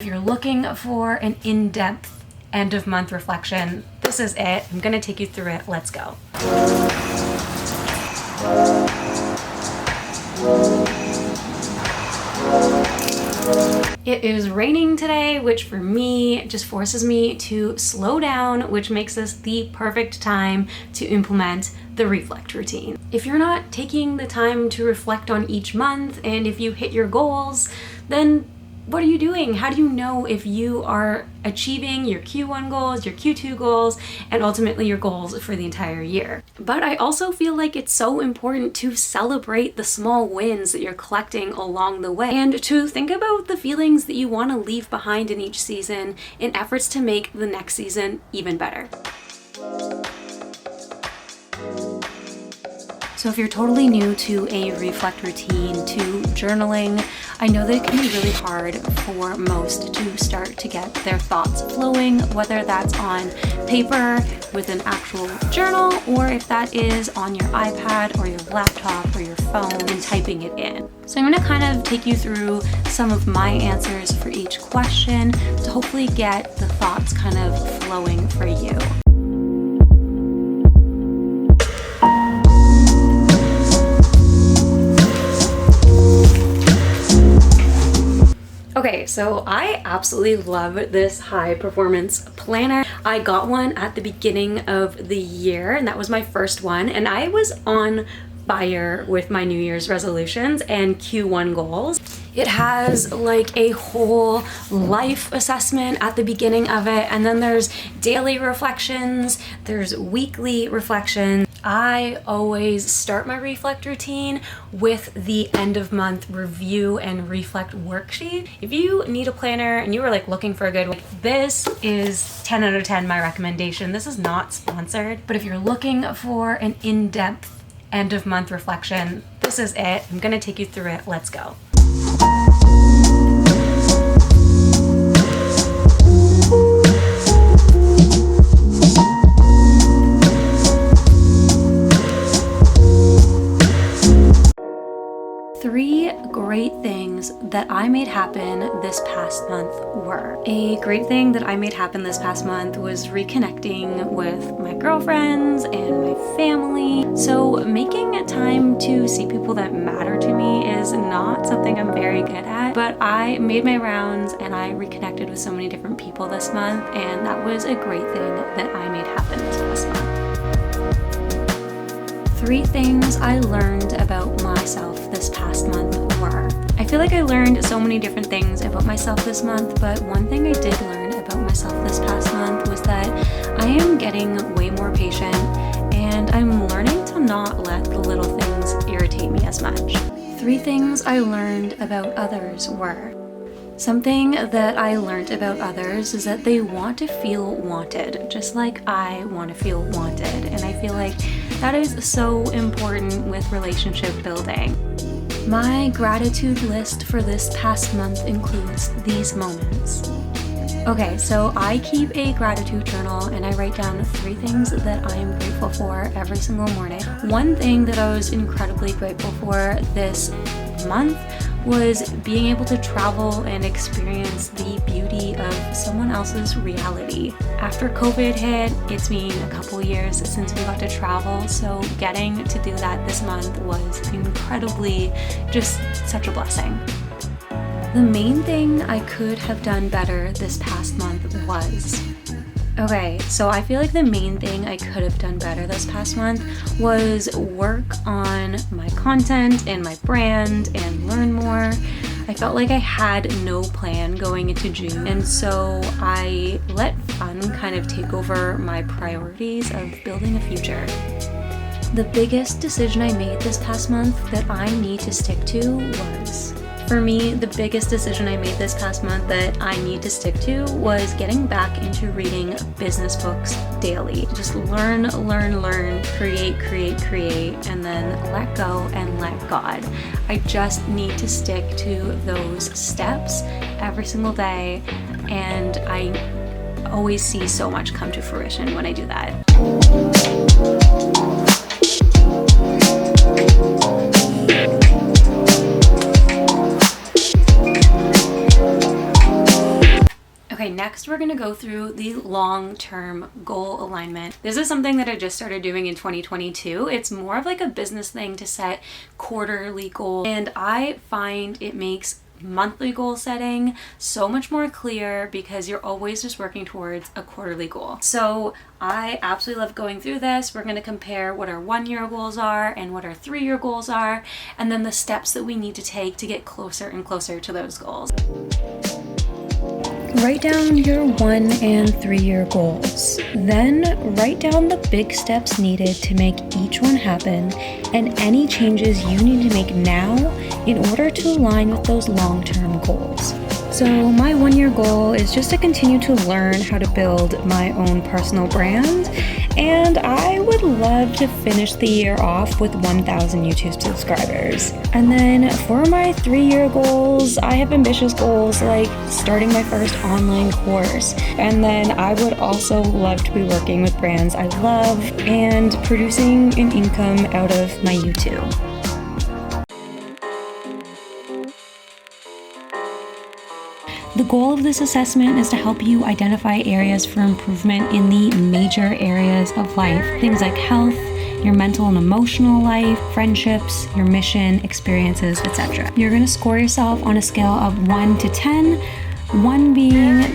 If you're looking for an in-depth end of month reflection, this is it. I'm gonna take you through it. Let's go. It is raining today, which for me just forces me to slow down, which makes this the perfect time to implement the reflect routine. If you're not taking the time to reflect on each month, and if you hit your goals, then what are you doing? How do you know if you are achieving your Q1 goals, your Q2 goals, and ultimately your goals for the entire year? But I also feel like it's so important to celebrate the small wins that you're collecting along the way and to think about the feelings that you want to leave behind in each season in efforts to make the next season even better. So if you're totally new to a reflect routine, to journaling, I know that it can be really hard for most to start to get their thoughts flowing, whether that's on paper with an actual journal, or if that is on your iPad or your laptop or your phone and typing it in. So I'm going to kind of take you through some of my answers for each question to hopefully get the thoughts kind of flowing for you. Okay, so I absolutely love this high performance planner. I got one at the beginning of the year, and that was my first one, and I was on fire with my New Year's resolutions and Q1 goals. It has like a whole life assessment at the beginning of it, and then there's daily reflections, there's weekly reflections. I always start my reflect routine with the end of month review and reflect worksheet. If you need a planner and you were like looking for a good one, this is 10 out of 10 my recommendation. This is not sponsored, but if you're looking for an in-depth end of month reflection, this is it. I'm gonna take you through it. Let's go. Three great things that I made happen this past month were. A great thing that I made happen this past month was reconnecting with my girlfriends and my family. So making time to see people that matter to me is not something I'm very good at, but I made my rounds and I reconnected with so many different people this month, and that was a great thing that I made happen this past month. Three things I learned about myself this past month were. I feel like I learned so many different things about myself this month, but one thing I did learn about myself this past month was that I am getting way more patient, and I'm learning to not let the little things irritate me as much. Three things I learned about others were. Something that I learned about others is that they want to feel wanted, just like I want to feel wanted. And I feel like that is so important with relationship building. My gratitude list for this past month includes these moments. Okay, so I keep a gratitude journal and I write down three things that I am grateful for every single morning. One thing that I was incredibly grateful for this month was being able to travel and experience the beauty of someone else's reality. After COVID hit, it's been a couple years since we got to travel, so getting to do that this month was incredibly, just such a blessing. The main thing I could have done better this past month was... Okay, so I feel like the main thing I could have done better this past month was work on my content and my brand and learn more. I felt like I had no plan going into June, and so I let fun kind of take over my priorities of building a future. The biggest decision I made this past month that I need to stick to was... For me, the biggest decision I made this past month that I need to stick to was getting back into reading business books daily. Just learn, create, and then let go and let God. I just need to stick to those steps every single day, and I always see so much come to fruition when I do that. Okay, next we're gonna go through the long-term goal alignment. This is something that I just started doing in 2022. It's more of like a business thing to set quarterly goals, and I find it makes monthly goal setting so much more clear because you're always just working towards a quarterly goal. So I absolutely love going through this. We're going to compare what our 1-year goals are and what our 3-year goals are, and then the steps that we need to take to get closer and closer to those goals. Write down your 1 and 3-year goals. Then write down the big steps needed to make each one happen and any changes you need to make now in order to align with those long-term goals. So my 1-year goal is just to continue to learn how to build my own personal brand, and I would love to finish the year off with 1,000 YouTube subscribers. And then for my 3-year goals, I have ambitious goals like starting my first online course. And then I would also love to be working with brands I love and producing an income out of my YouTube. The goal of this assessment is to help you identify areas for improvement in the major areas of life. Things like health, your mental and emotional life, friendships, your mission, experiences, etc. You're going to score yourself on a scale of 1 to 10, 1 being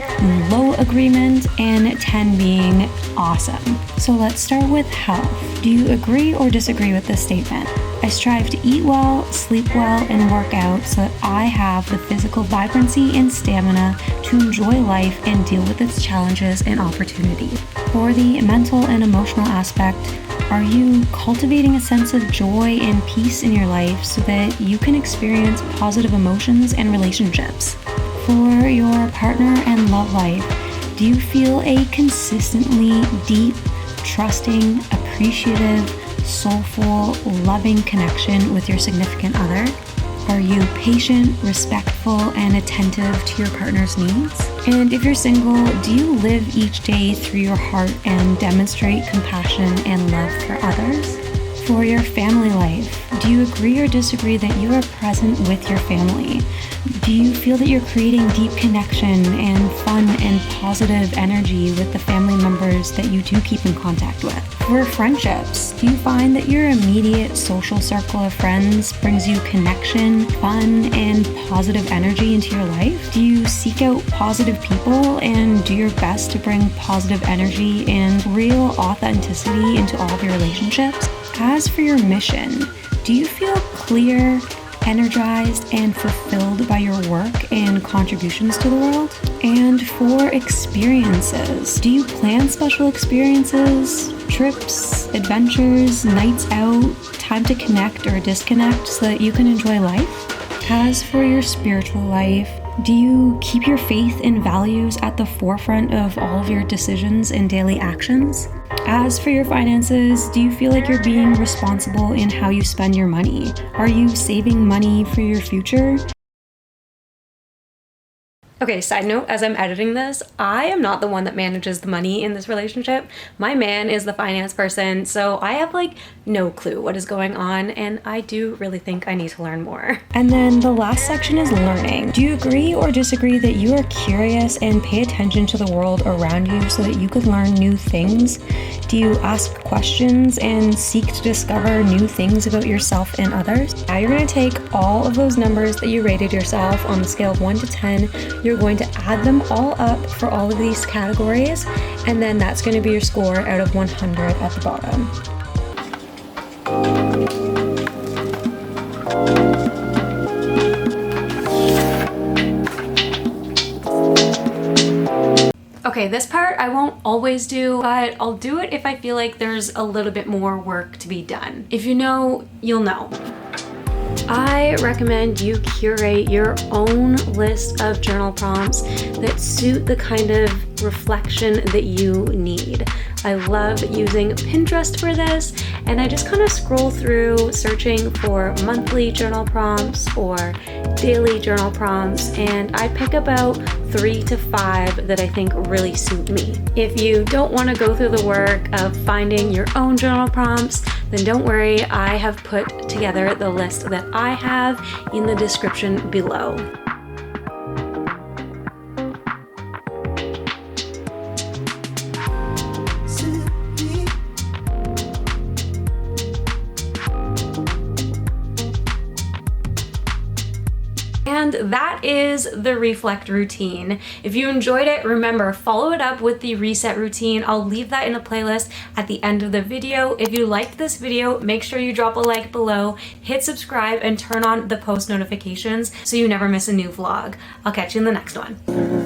low agreement and 10 being awesome. So let's start with health. Do you agree or disagree with this statement? I strive to eat well, sleep well, and work out so that I have the physical vibrancy and stamina to enjoy life and deal with its challenges and opportunities. For the mental and emotional aspect, are you cultivating a sense of joy and peace in your life so that you can experience positive emotions and relationships? For your partner and love life, do you feel a consistently deep, trusting, appreciative, soulful, loving connection with your significant other? Are you patient, respectful, and attentive to your partner's needs? And if you're single, do you live each day through your heart and demonstrate compassion and love for others? For your family life, do you agree or disagree that you are present with your family? Do you feel that you're creating deep connection and fun and positive energy with the family members that you do keep in contact with? For friendships, do you find that your immediate social circle of friends brings you connection, fun, and positive energy into your life? Do you seek out positive people and do your best to bring positive energy and real authenticity into all of your relationships? As for your mission, do you feel clear, energized, and fulfilled by your work and contributions to the world? And for experiences, do you plan special experiences, trips, adventures, nights out, time to connect or disconnect so that you can enjoy life? As for your spiritual life, do you keep your faith and values at the forefront of all of your decisions and daily actions? As for your finances, do you feel like you're being responsible in how you spend your money? Are you saving money for your future? Okay, side note, as I'm editing this, I am not the one that manages the money in this relationship. My man is the finance person, so I have like no clue what is going on, and I do really think I need to learn more. And then the last section is learning. Do you agree or disagree that you are curious and pay attention to the world around you so that you could learn new things? Do you ask questions and seek to discover new things about yourself and others? Now you're going to take all of those numbers that you rated yourself on the scale of 1 to 10. You're going to add them all up for all of these categories, and then that's going to be your score out of 100 at the bottom. Okay, this part I won't always do, but I'll do it if I feel like there's a little bit more work to be done. If you know, you'll know. I recommend you curate your own list of journal prompts that suit the kind of reflection that you need. I love using Pinterest for this, and I just kind of scroll through searching for monthly journal prompts or daily journal prompts, and I pick about 3 to 5 that I think really suit me. If you don't want to go through the work of finding your own journal prompts, then don't worry, I have put together the list that I have in the description below. And that is the reflect routine. If you enjoyed it, remember, follow it up with the reset routine. I'll leave that in a playlist at the end of the video. If you liked this video, make sure you drop a like below, hit subscribe, and turn on the post notifications so you never miss a new vlog. I'll catch you in the next one.